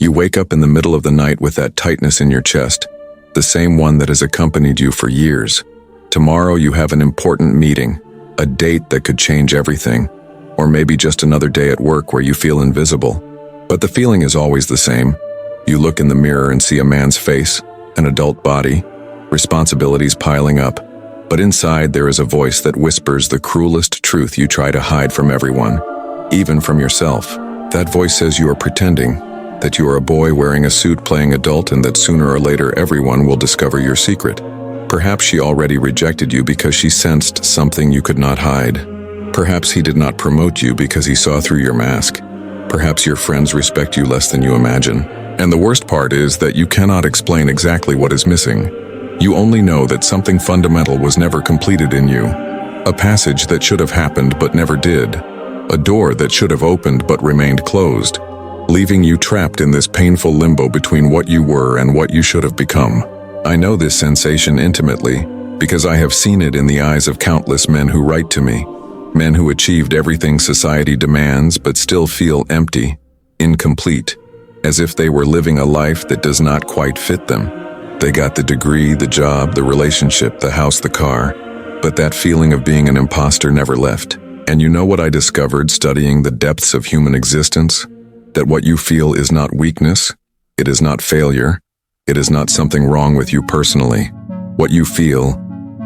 You wake up in the middle of the night with that tightness in your chest, the same one that has accompanied you for years. Tomorrow you have an important meeting, a date that could change everything, or maybe just another day at work where you feel invisible. But the feeling is always the same. You look in the mirror and see a man's face, an adult body, responsibilities piling up. But inside there is a voice that whispers the cruelest truth you try to hide from everyone, even from yourself. That voice says you are pretending, that you are a boy wearing a suit playing adult, and that sooner or later everyone will discover your secret. Perhaps she already rejected you because she sensed something you could not hide. Perhaps he did not promote you because he saw through your mask. Perhaps your friends respect you less than you imagine. And the worst part is that you cannot explain exactly what is missing. You only know that something fundamental was never completed in you. A passage that should have happened but never did. A door that should have opened but remained closed, leaving you trapped in this painful limbo between what you were and what you should have become. I know this sensation intimately because I have seen it in the eyes of countless men who write to me. Men who achieved everything society demands but still feel empty, incomplete, as if they were living a life that does not quite fit them. They got the degree, the job, the relationship, the house, the car, but that feeling of being an imposter never left. And you know what I discovered studying the depths of human existence? That what you feel is not weakness, it is not failure, it is not something wrong with you personally. What you feel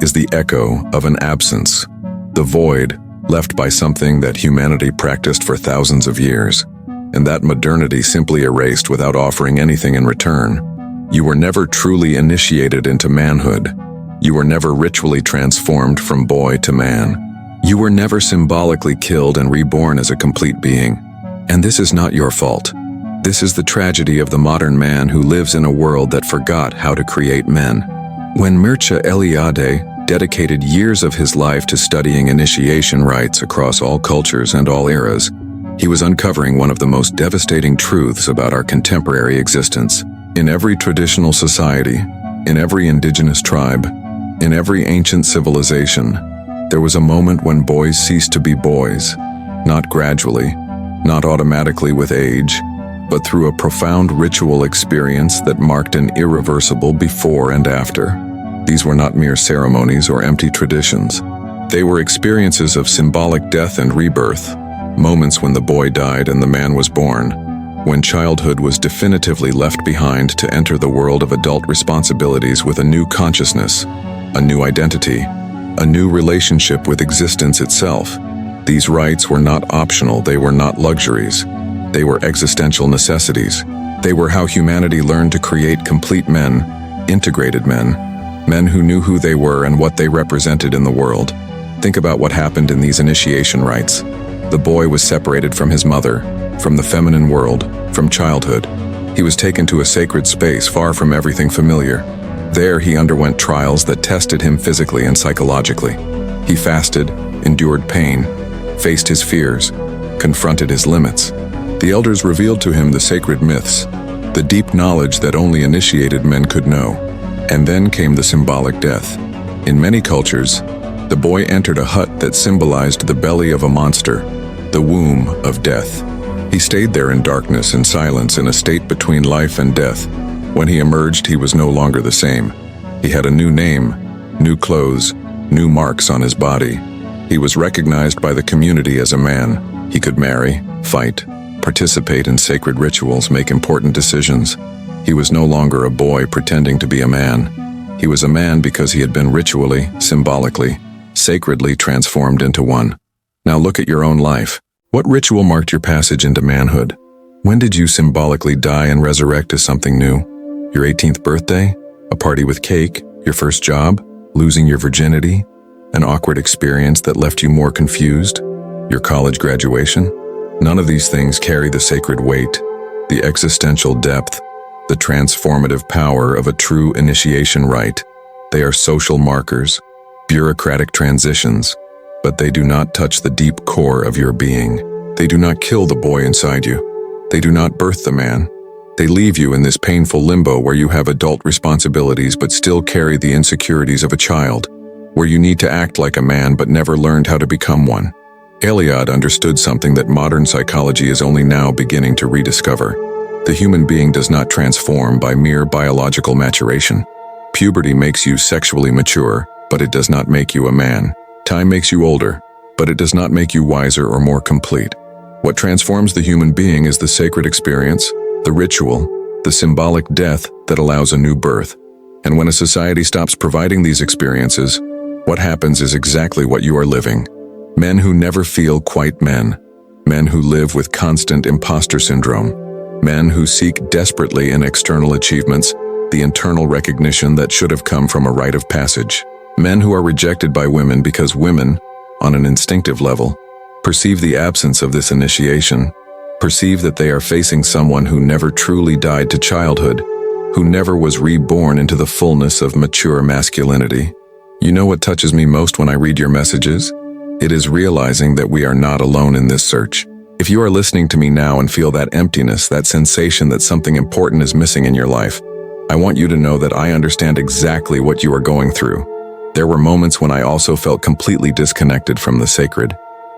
is the echo of an absence, the void left by something that humanity practiced for thousands of years, and that modernity simply erased without offering anything in return. You were never truly initiated into manhood. You were never ritually transformed from boy to man. You were never symbolically killed and reborn as a complete being. And this is not your fault. This is the tragedy of the modern man who lives in a world that forgot how to create men. When Mircea Eliade dedicated years of his life to studying initiation rites across all cultures and all eras, he was uncovering one of the most devastating truths about our contemporary existence. In every traditional society, in every indigenous tribe, in every ancient civilization, there was a moment when boys ceased to be boys, not gradually, not automatically with age, but through a profound ritual experience that marked an irreversible before and after. These were not mere ceremonies or empty traditions. They were experiences of symbolic death and rebirth, moments when the boy died and the man was born, when childhood was definitively left behind to enter the world of adult responsibilities with a new consciousness, a new identity, a new relationship with existence itself. These rites were not optional, they were not luxuries. They were existential necessities. They were how humanity learned to create complete men, integrated men, men who knew who they were and what they represented in the world. Think about what happened in these initiation rites. The boy was separated from his mother, from the feminine world, from childhood. He was taken to a sacred space far from everything familiar. There he underwent trials that tested him physically and psychologically. He fasted, endured pain, faced his fears, confronted his limits. The elders revealed to him the sacred myths, the deep knowledge that only initiated men could know. And then came the symbolic death. In many cultures, the boy entered a hut that symbolized the belly of a monster, the womb of death. He stayed there in darkness and silence, in a state between life and death. When he emerged, he was no longer the same. He had a new name, new clothes, new marks on his body. He was recognized by the community as a man. He could marry, fight, participate in sacred rituals, make important decisions. He was no longer a boy pretending to be a man. He was a man because he had been ritually, symbolically, sacredly transformed into one. Now look at your own life. What ritual marked your passage into manhood? When did you symbolically die and resurrect as something new? Your 18th birthday? A party with cake? Your first job? Losing your virginity? An awkward experience that left you more confused? Your college graduation? None of these things carry the sacred weight, the existential depth, the transformative power of a true initiation rite. They are social markers, bureaucratic transitions, but they do not touch the deep core of your being. They do not kill the boy inside you. They do not birth the man. They leave you in this painful limbo where you have adult responsibilities but still carry the insecurities of a child, where you need to act like a man but never learned how to become one. Eliade understood something that modern psychology is only now beginning to rediscover. The human being does not transform by mere biological maturation. Puberty makes you sexually mature, but it does not make you a man. Time makes you older, but it does not make you wiser or more complete. What transforms the human being is the sacred experience, the ritual, the symbolic death that allows a new birth. And when a society stops providing these experiences, what happens is exactly what you are living. Men who never feel quite men. Men who live with constant imposter syndrome. Men who seek desperately in external achievements the internal recognition that should have come from a rite of passage. Men who are rejected by women because women, on an instinctive level, perceive the absence of this initiation, perceive that they are facing someone who never truly died to childhood, who never was reborn into the fullness of mature masculinity. You know what touches me most when I read your messages? It is realizing that we are not alone in this search. If you are listening to me now and feel that emptiness, that sensation that something important is missing in your life, I want you to know that I understand exactly what you are going through. There were moments when I also felt completely disconnected from the sacred,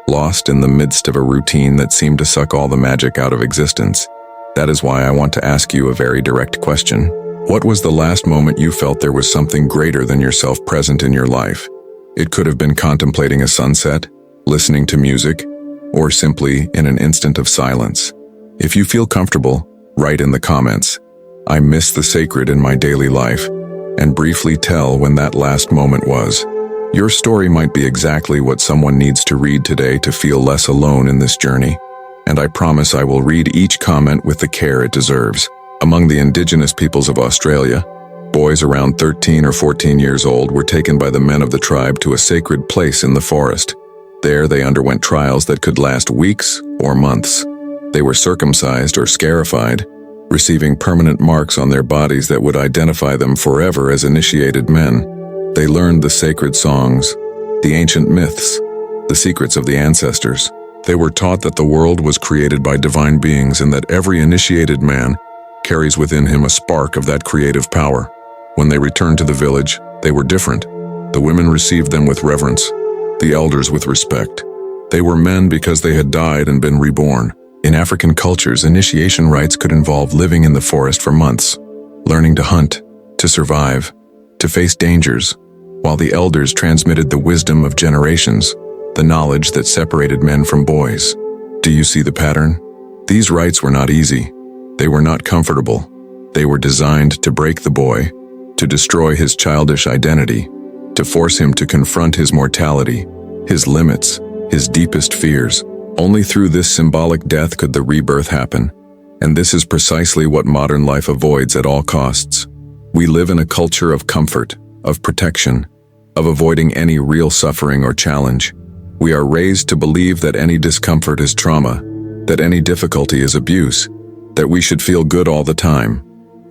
lost in the midst of a routine that seemed to suck all the magic out of existence. That is why I want to ask you a very direct question. What was the last moment you felt there was something greater than yourself present in your life? It could have been contemplating a sunset, listening to music, or simply in an instant of silence. If you feel comfortable, write in the comments, "I miss the sacred in my daily life," and briefly tell when that last moment was. Your story might be exactly what someone needs to read today to feel less alone in this journey, and I promise I will read each comment with the care it deserves. Among the indigenous peoples of Australia, boys around 13 or 14 years old were taken by the men of the tribe to a sacred place in the forest. There they underwent trials that could last weeks or months. They were circumcised or scarified, receiving permanent marks on their bodies that would identify them forever as initiated men. They learned the sacred songs, the ancient myths, the secrets of the ancestors. They were taught that the world was created by divine beings and that every initiated man carries within him a spark of that creative power. When they returned to the village, they were different. The women received them with reverence, the elders with respect. They were men because they had died and been reborn. In African cultures, initiation rites could involve living in the forest for months, learning to hunt, to survive, to face dangers, while the elders transmitted the wisdom of generations, the knowledge that separated men from boys. Do you see the pattern? These rites were not easy. They were not comfortable. They were designed to break the boy, to destroy his childish identity, to force him to confront his mortality, his limits, his deepest fears. Only through this symbolic death could the rebirth happen, and this is precisely what modern life avoids at all costs. We live in a culture of comfort, of protection, of avoiding any real suffering or challenge. We are raised to believe that any discomfort is trauma, that any difficulty is abuse, that we should feel good all the time.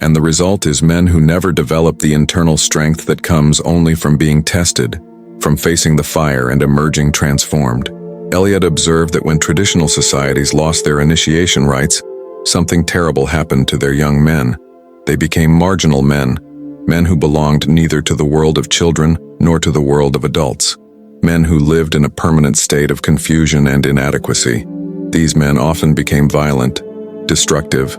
And the result is men who never develop the internal strength that comes only from being tested, from facing the fire and emerging transformed. Eliade observed that when traditional societies lost their initiation rites, something terrible happened to their young men. They became marginal men, men who belonged neither to the world of children nor to the world of adults, men who lived in a permanent state of confusion and inadequacy. These men often became violent, destructive,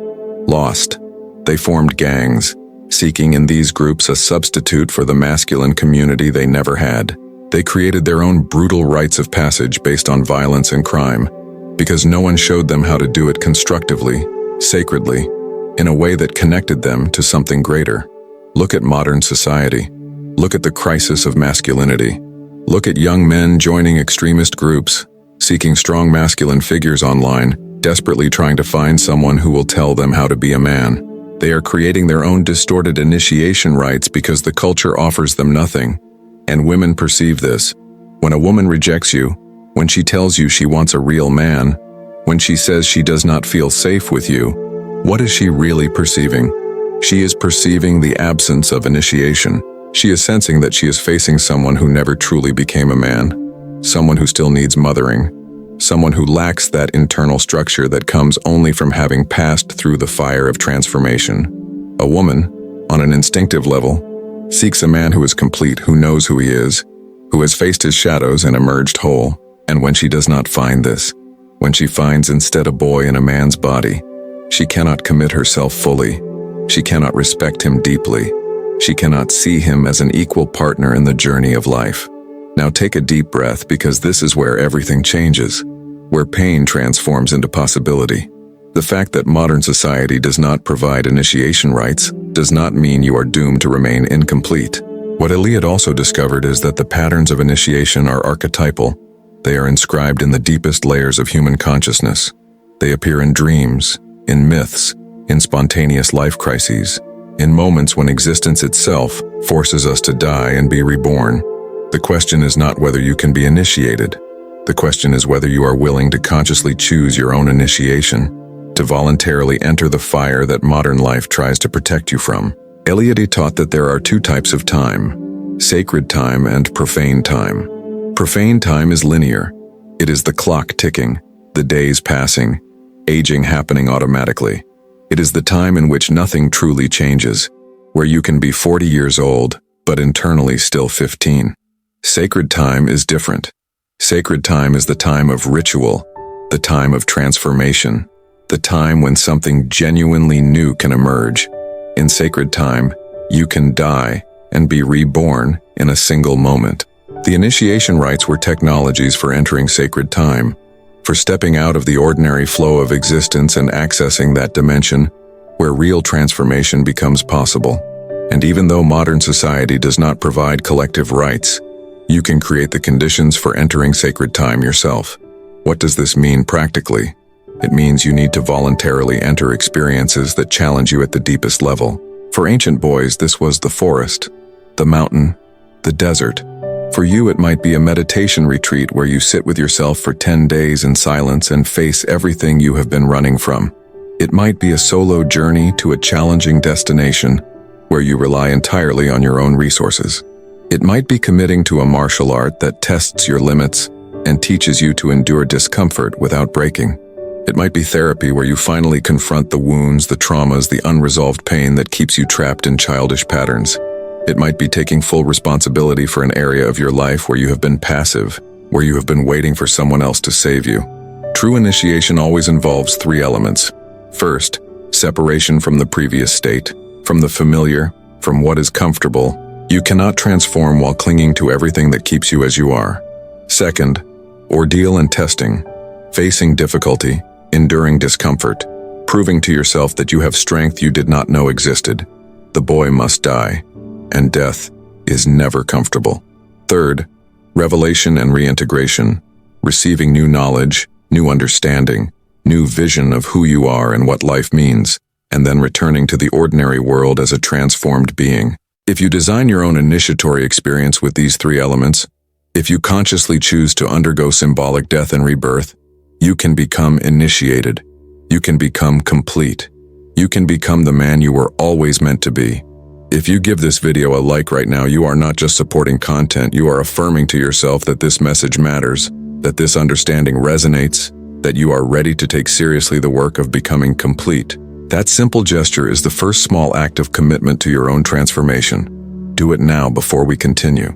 lost. They formed gangs, seeking in these groups a substitute for the masculine community they never had. They created their own brutal rites of passage based on violence and crime, because no one showed them how to do it constructively, sacredly, in a way that connected them to something greater. Look at modern society. Look at the crisis of masculinity. Look at young men joining extremist groups, seeking strong masculine figures online, desperately trying to find someone who will tell them how to be a man. They are creating their own distorted initiation rites because the culture offers them nothing. And women perceive this. When a woman rejects you, when she tells you she wants a real man, when she says she does not feel safe with you, what is she really perceiving? She is perceiving the absence of initiation. She is sensing that she is facing someone who never truly became a man, someone who still needs mothering, someone who lacks that internal structure that comes only from having passed through the fire of transformation. A woman, on an instinctive level, seeks a man who is complete, who knows who he is, who has faced his shadows and emerged whole. And when she does not find this, when she finds instead a boy in a man's body, She cannot commit herself fully. She cannot respect him deeply. She cannot see him as an equal partner in the journey of life. Now take a deep breath, because this is where everything changes, where pain transforms into possibility. The fact that modern society does not provide initiation rites does not mean you are doomed to remain incomplete. What Eliade also discovered is that the patterns of initiation are archetypal. They are inscribed in the deepest layers of human consciousness. They appear in dreams, in myths, in spontaneous life crises, in moments when existence itself forces us to die and be reborn. The question is not whether you can be initiated. The question is whether you are willing to consciously choose your own initiation, to voluntarily enter the fire that modern life tries to protect you from. Eliade taught that there are two types of time: sacred time and profane time. Profane time is linear. It is the clock ticking, the days passing, aging happening automatically. It is the time in which nothing truly changes, where you can be 40 years old, but internally still 15. Sacred time is different. Sacred time is the time of ritual, the time of transformation, the time when something genuinely new can emerge. In sacred time, you can die and be reborn in a single moment. The initiation rites were technologies for entering sacred time, for stepping out of the ordinary flow of existence and accessing that dimension where real transformation becomes possible. And even though modern society does not provide collective rites, you can create the conditions for entering sacred time yourself. What does this mean practically? It means you need to voluntarily enter experiences that challenge you at the deepest level. For ancient boys, this was the forest, the mountain, the desert. For you, it might be a meditation retreat where you sit with yourself for 10 days in silence and face everything you have been running from. It might be a solo journey to a challenging destination where you rely entirely on your own resources. It might be committing to a martial art that tests your limits and teaches you to endure discomfort without breaking. It might be therapy where you finally confront the wounds, the traumas, the unresolved pain that keeps you trapped in childish patterns. It might be taking full responsibility for an area of your life where you have been passive, where you have been waiting for someone else to save you. True initiation always involves 3 elements. First, separation from the previous state, from the familiar, from what is comfortable. You cannot transform while clinging to everything that keeps you as you are. Second, ordeal and testing, facing difficulty, enduring discomfort, proving to yourself that you have strength you did not know existed. The boy must die, and death is never comfortable. Third, revelation and reintegration, receiving new knowledge, new understanding, new vision of who you are and what life means, and then returning to the ordinary world as a transformed being. If you design your own initiatory experience with these 3 elements, if you consciously choose to undergo symbolic death and rebirth, you can become initiated. You can become complete. You can become the man you were always meant to be. If you give this video a like right now, you are not just supporting content, you are affirming to yourself that this message matters, that this understanding resonates, that you are ready to take seriously the work of becoming complete. That simple gesture is the first small act of commitment to your own transformation. Do it now before we continue.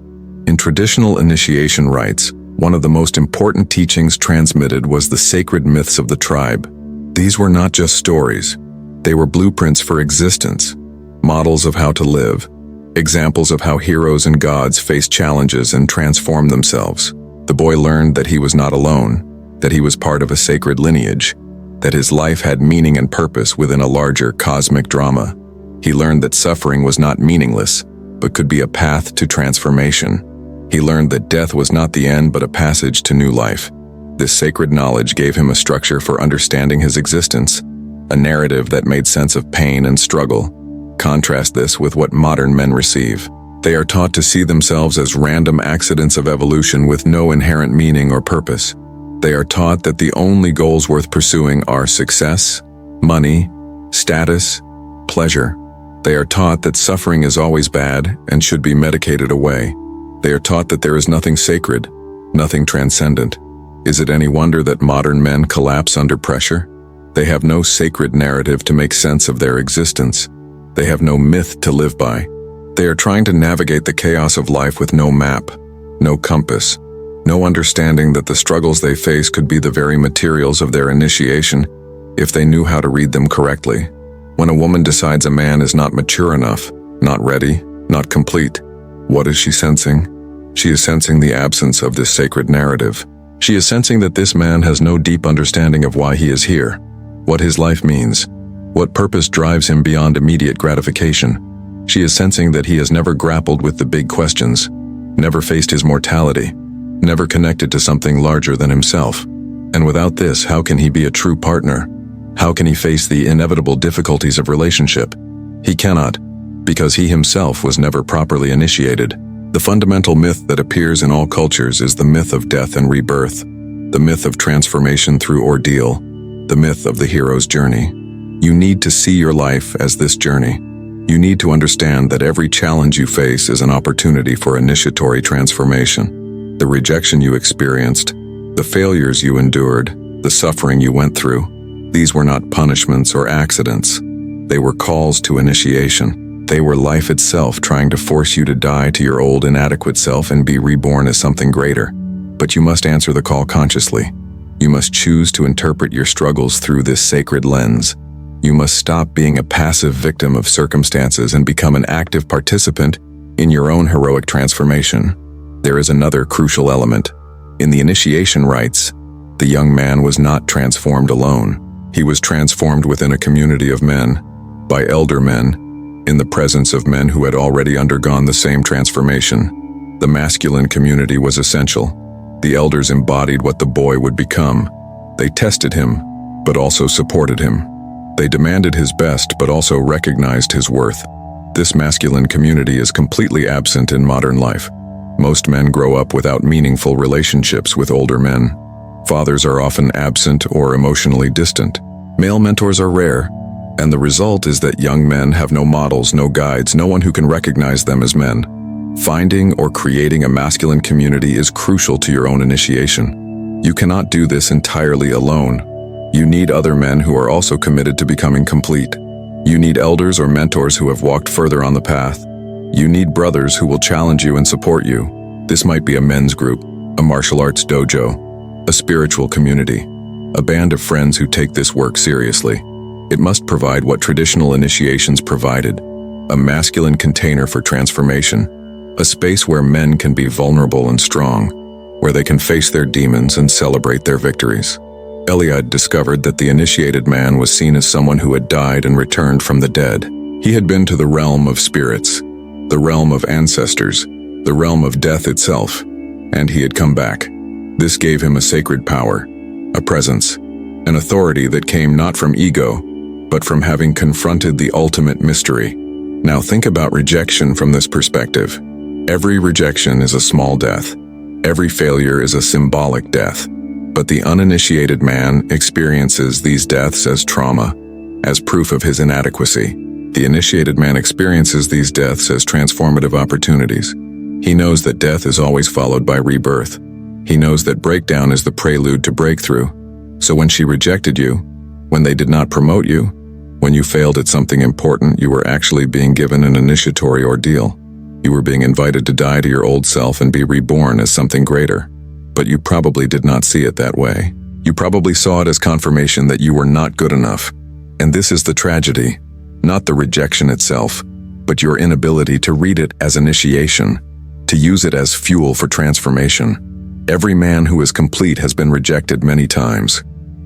In traditional initiation rites, one of the most important teachings transmitted was the sacred myths of the tribe. These were not just stories. They were blueprints for existence, models of how to live, examples of how heroes and gods faced challenges and transformed themselves. The boy learned that he was not alone, that he was part of a sacred lineage, that his life had meaning and purpose within a larger cosmic drama. He learned that suffering was not meaningless, but could be a path to transformation. He learned that death was not the end, but a passage to new life. This sacred knowledge gave him a structure for understanding his existence, a narrative that made sense of pain and struggle. Contrast this with what modern men receive. They are taught to see themselves as random accidents of evolution with no inherent meaning or purpose. They are taught that the only goals worth pursuing are success, money, status, pleasure. They are taught that suffering is always bad and should be medicated away. They are taught that there is nothing sacred, nothing transcendent. Is it any wonder that modern men collapse under pressure? They have no sacred narrative to make sense of their existence. They have no myth to live by. They are trying to navigate the chaos of life with no map, no compass, no understanding that the struggles they face could be the very materials of their initiation if they knew how to read them correctly. When a woman decides a man is not mature enough, not ready, not complete, what is she sensing? She is sensing the absence of this sacred narrative. She is sensing that this man has no deep understanding of why he is here, what his life means, what purpose drives him beyond immediate gratification. She is sensing that he has never grappled with the big questions, never faced his mortality, never connected to something larger than himself. And without this, how can he be a true partner? How can he face the inevitable difficulties of relationship? He cannot, because he himself was never properly initiated. The fundamental myth that appears in all cultures is the myth of death and rebirth, the myth of transformation through ordeal, the myth of the hero's journey. You need to see your life as this journey. You need to understand that every challenge you face is an opportunity for initiatory transformation. The rejection you experienced, the failures you endured, the suffering you went through, these were not punishments or accidents. They were calls to initiation. They were life itself trying to force you to die to your old inadequate self and be reborn as something greater. But you must answer the call consciously. You must choose to interpret your struggles through this sacred lens. You must stop being a passive victim of circumstances and become an active participant in your own heroic transformation. There is another crucial element. In the initiation rites, the young man was not transformed alone. He was transformed within a community of men, by elder men, in the presence of men who had already undergone the same transformation. The masculine community was essential. The elders embodied what the boy would become. They tested him, but also supported him. They demanded his best, but also recognized his worth. This masculine community is completely absent in modern life. Most men grow up without meaningful relationships with older men. Fathers are often absent or emotionally distant. Male mentors are rare, and the result is that young men have no models, no guides, no one who can recognize them as men. Finding or creating a masculine community is crucial to your own initiation. You cannot do this entirely alone. You need other men who are also committed to becoming complete. You need elders or mentors who have walked further on the path. You need brothers who will challenge you and support you. This might be a men's group, a martial arts dojo, a spiritual community, a band of friends who take this work seriously. It must provide what traditional initiations provided, a masculine container for transformation, a space where men can be vulnerable and strong, where they can face their demons and celebrate their victories. Eliade discovered that the initiated man was seen as someone who had died and returned from the dead. He had been to the realm of spirits, the realm of ancestors, the realm of death itself, and he had come back. This gave him a sacred power, a presence, an authority that came not from ego, but from having confronted the ultimate mystery. Now think about rejection from this perspective. Every rejection is a small death. Every failure is a symbolic death. But the uninitiated man experiences these deaths as trauma, as proof of his inadequacy. The initiated man experiences these deaths as transformative opportunities. He knows that death is always followed by rebirth. He knows that breakdown is the prelude to breakthrough. So when she rejected you, when they did not promote you, when you failed at something important, you were actually being given an initiatory ordeal. You were being invited to die to your old self and be reborn as something greater. But you probably did not see it that way. You probably saw it as confirmation that you were not good enough. And this is the tragedy, not the rejection itself, but your inability to read it as initiation, to use it as fuel for transformation. Every man who is complete has been rejected many times.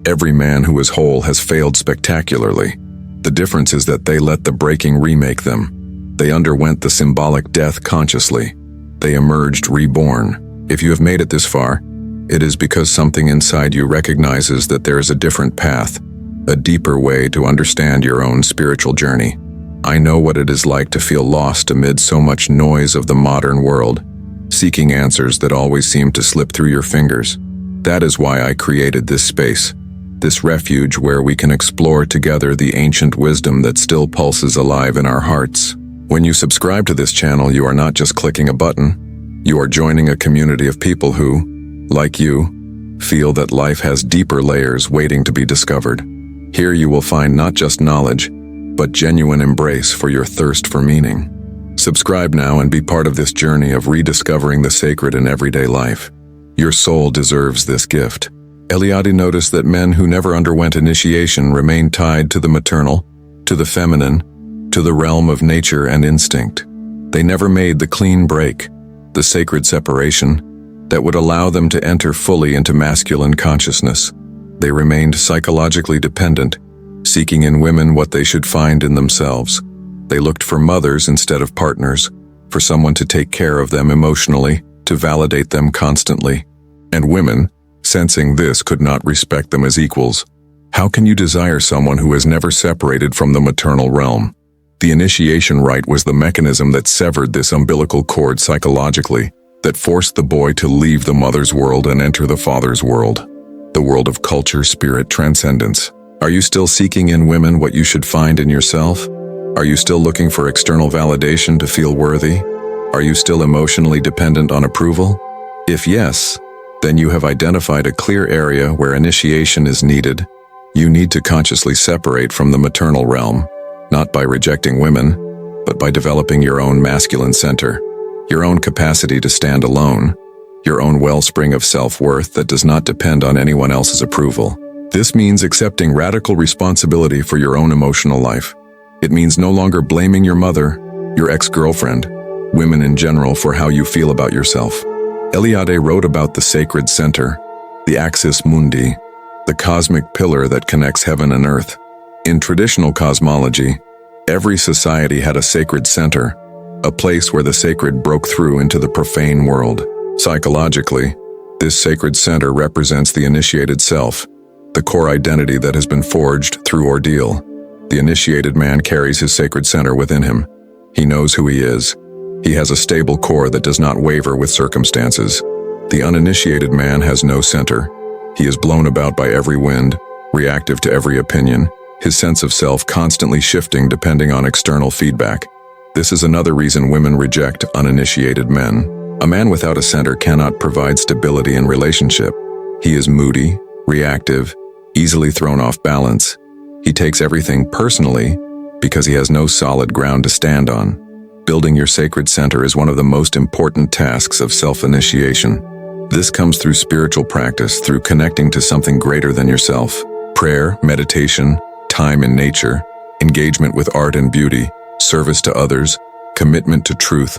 Every man who is whole has failed spectacularly. The difference is that they let the breaking remake them. They underwent the symbolic death consciously. They emerged reborn. If you have made it this far, it is because something inside you recognizes that there is a different path, a deeper way to understand your own spiritual journey. I know what it is like to feel lost amid so much noise of the modern world, seeking answers that always seem to slip through your fingers. That is why I created this space, this refuge where we can explore together the ancient wisdom that still pulses alive in our hearts. When you subscribe to this channel, you are not just clicking a button. You are joining a community of people who, like you, feel that life has deeper layers waiting to be discovered. Here you will find not just knowledge, but genuine embrace for your thirst for meaning. Subscribe now and be part of this journey of rediscovering the sacred in everyday life. Your soul deserves this gift. Eliade noticed that men who never underwent initiation remained tied to the maternal, to the feminine, to the realm of nature and instinct. They never made the clean break, the sacred separation, that would allow them to enter fully into masculine consciousness. They remained psychologically dependent, seeking in women what they should find in themselves. They looked for mothers instead of partners, for someone to take care of them emotionally, to validate them constantly. And women, sensing this, could not respect them as equals. How can you desire someone who has never separated from the maternal realm? The initiation rite was the mechanism that severed this umbilical cord psychologically, that forced the boy to leave the mother's world and enter the father's world. The world of culture, spirit, transcendence. Are you still seeking in women what you should find in yourself? Are you still looking for external validation to feel worthy? Are you still emotionally dependent on approval? If yes, then you have identified a clear area where initiation is needed. You need to consciously separate from the maternal realm, not by rejecting women, but by developing your own masculine center, your own capacity to stand alone, your own wellspring of self-worth that does not depend on anyone else's approval. This means accepting radical responsibility for your own emotional life. It means no longer blaming your mother, your ex-girlfriend, women in general for how you feel about yourself. Eliade wrote about the sacred center, the axis mundi, the cosmic pillar that connects heaven and earth. In traditional cosmology, every society had a sacred center, a place where the sacred broke through into the profane world. Psychologically, this sacred center represents the initiated self, the core identity that has been forged through ordeal. The initiated man carries his sacred center within him. He knows who he is. He has a stable core that does not waver with circumstances. The uninitiated man has no center. He is blown about by every wind, reactive to every opinion, his sense of self constantly shifting depending on external feedback. This is another reason women reject uninitiated men. A man without a center cannot provide stability in relationship. He is moody, reactive, easily thrown off balance. He takes everything personally because he has no solid ground to stand on. Building your sacred center is one of the most important tasks of self-initiation. This comes through spiritual practice, through connecting to something greater than yourself. Prayer, meditation, time in nature, engagement with art and beauty, service to others, commitment to truth.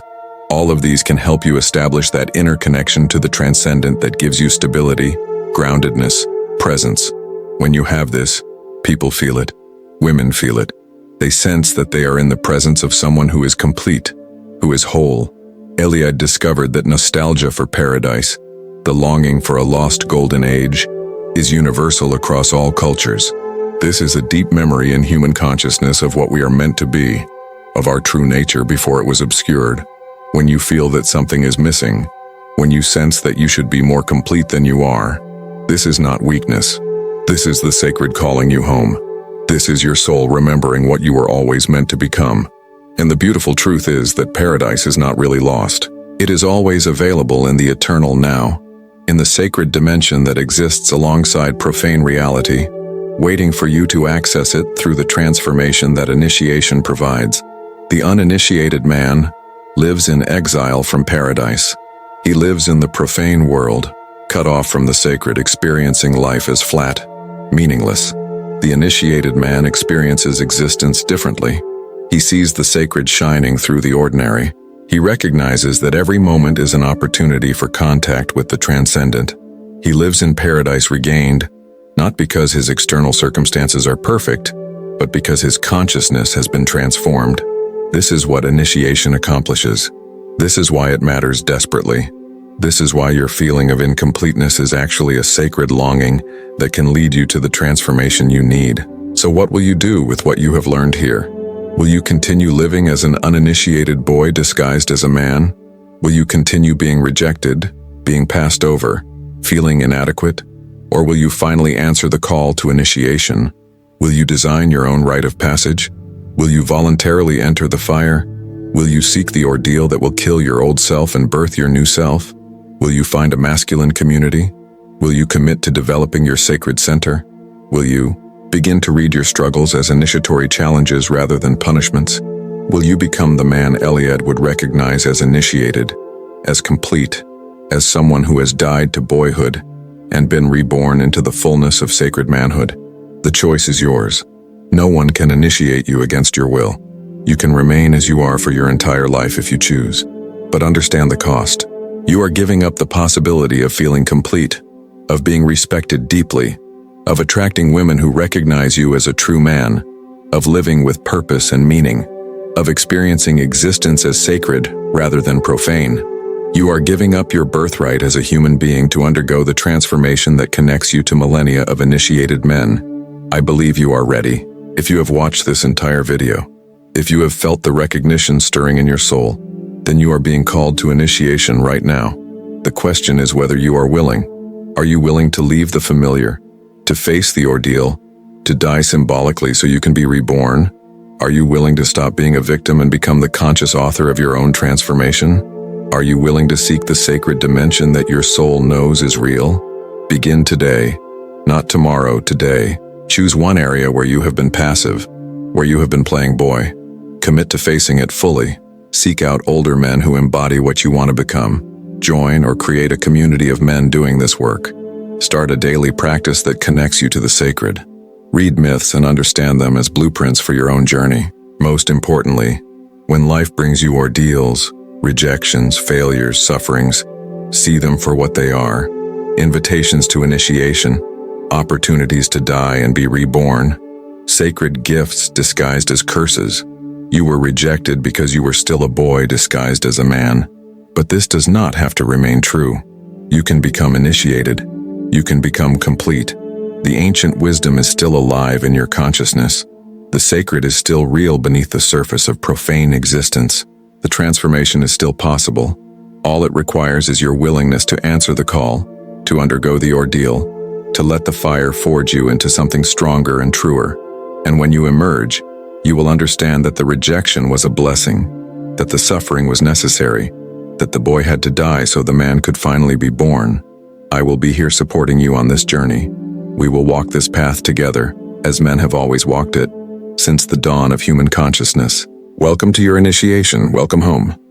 All of these can help you establish that inner connection to the transcendent that gives you stability, groundedness, presence. When you have this, people feel it. Women feel it. They sense that they are in the presence of someone who is complete, who is whole. Eliade discovered that nostalgia for paradise, the longing for a lost golden age, is universal across all cultures. This is a deep memory in human consciousness of what we are meant to be, of our true nature before it was obscured. When you feel that something is missing, when you sense that you should be more complete than you are, this is not weakness. This is the sacred calling you home. This is your soul remembering what you were always meant to become. And the beautiful truth is that paradise is not really lost. It is always available in the eternal now, in the sacred dimension that exists alongside profane reality, waiting for you to access it through the transformation that initiation provides. The uninitiated man lives in exile from paradise. He lives in the profane world, cut off from the sacred, experiencing life as flat, meaningless. The initiated man experiences existence differently. He sees the sacred shining through the ordinary. He recognizes that every moment is an opportunity for contact with the transcendent. He lives in paradise regained, not because his external circumstances are perfect, but because his consciousness has been transformed. This is what initiation accomplishes. This is why it matters desperately. This is why your feeling of incompleteness is actually a sacred longing that can lead you to the transformation you need. So what will you do with what you have learned here? Will you continue living as an uninitiated boy disguised as a man? Will you continue being rejected, being passed over, feeling inadequate? Or will you finally answer the call to initiation? Will you design your own rite of passage? Will you voluntarily enter the fire? Will you seek the ordeal that will kill your old self and birth your new self? Will you find a masculine community? Will you commit to developing your sacred center? Will you begin to read your struggles as initiatory challenges rather than punishments? Will you become the man Eliade would recognize as initiated, as complete, as someone who has died to boyhood, and been reborn into the fullness of sacred manhood. The choice is yours. No one can initiate you against your will. You can remain as you are for your entire life if you choose. But understand the cost. You are giving up the possibility of feeling complete, of being respected deeply, of attracting women who recognize you as a true man, of living with purpose and meaning, of experiencing existence as sacred rather than profane. You are giving up your birthright as a human being to undergo the transformation that connects you to millennia of initiated men. I believe you are ready. If you have watched this entire video, if you have felt the recognition stirring in your soul, then you are being called to initiation right now. The question is whether you are willing. Are you willing to leave the familiar, to face the ordeal, to die symbolically so you can be reborn? Are you willing to stop being a victim and become the conscious author of your own transformation? Are you willing to seek the sacred dimension that your soul knows is real? Begin today, not tomorrow, today. Choose one area where you have been passive, where you have been playing boy. Commit to facing it fully. Seek out older men who embody what you want to become. Join or create a community of men doing this work. Start a daily practice that connects you to the sacred. Read myths and understand them as blueprints for your own journey. Most importantly, when life brings you ordeals, rejections, failures, sufferings, see them for what they are. Invitations to initiation, opportunities to die and be reborn, sacred gifts disguised as curses. You were rejected because you were still a boy disguised as a man. But this does not have to remain true. You can become initiated. You can become complete. The ancient wisdom is still alive in your consciousness. The sacred is still real beneath the surface of profane existence. The transformation is still possible. All it requires is your willingness to answer the call, to undergo the ordeal, to let the fire forge you into something stronger and truer. And when you emerge, you will understand that the rejection was a blessing, that the suffering was necessary, that the boy had to die so the man could finally be born. I will be here supporting you on this journey. We will walk this path together, as men have always walked it, since the dawn of human consciousness. Welcome to your initiation. Welcome home.